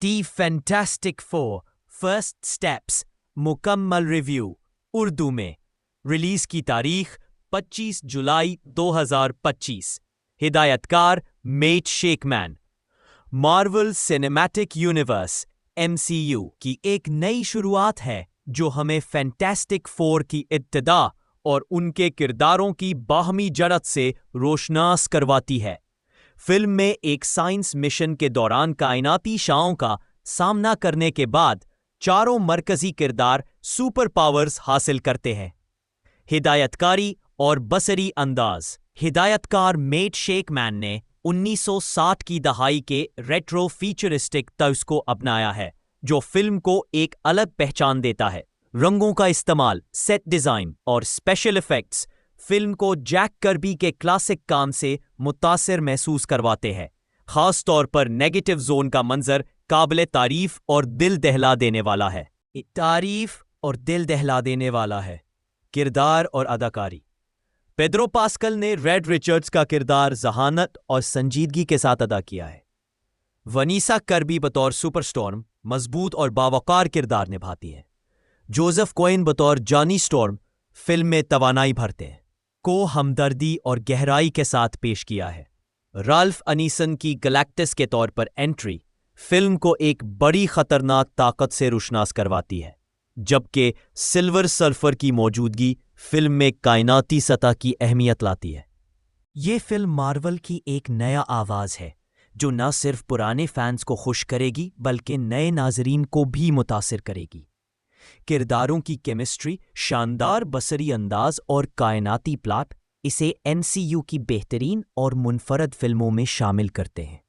दी fantastic four first steps मुकम्मल review Urdu में release की तारीख 25 जुलाई 2025। हिदायतकार Matt Shakman. Marvel Cinematic Universe MCU की एक नई शुरुआत है जो हमें फैंटास्टिक फोर की इब्तिदा और उनके किरदारों की बाहमी जरत से रोशनास करवाती है। फिल्म में एक साइंस मिशन के दौरान कायनाती शाओं का सामना करने के बाद चारों मरकजी किरदार सुपर पावर्स हासिल करते हैं। हिदायतकारी और बसरी अंदाज। हिदायतकार मेट शेकमैन ने 1960 की दहाई के रेट्रो फीचरिस्टिक तर्ज को अपनाया है जो फिल्म को एक अलग पहचान देता है। रंगों का इस्तेमाल, सेट डिजाइन और स्पेशल इफेक्ट्स फिल्म को जैक कर्बी के क्लासिक काम से मुतासिर महसूस करवाते हैं। खास तौर पर नेगेटिव जोन का मंजर काबिल तारीफ और दिल दहला देने वाला है। किरदार और अदाकारी। पेड्रो पास्कल ने रेड रिचर्ड्स का किरदार जहानत और संजीदगी के साथ अदा किया है। वनीसा कर्बी बतौर सुपरस्टॉर्म मजबूत और बावकार किरदार निभाती है। जोसेफ कोएन बतौर जॉनी स्टॉर्म फिल्म में तवानाई भरते हैं। को हमदर्दी और गहराई के साथ पेश किया है। राल्फ अनीसन की गैलेक्टस के तौर पर एंट्री फिल्म को एक बड़ी खतरनाक ताकत से रोशनास करवाती है, जबकि सिल्वर सर्फर की मौजूदगी फिल्म में कायनाती सतह की अहमियत लाती है। ये फिल्म मार्वल की एक नया आवाज है जो न सिर्फ पुराने फैंस को खुश करेगी बल्कि नए नाजरीन को भी मुतासिर करेगी। किरदारों की केमिस्ट्री, शानदार बसरी अंदाज और कायनाती प्लॉट इसे MCU की बेहतरीन और मुनफरद फिल्मों में शामिल करते हैं।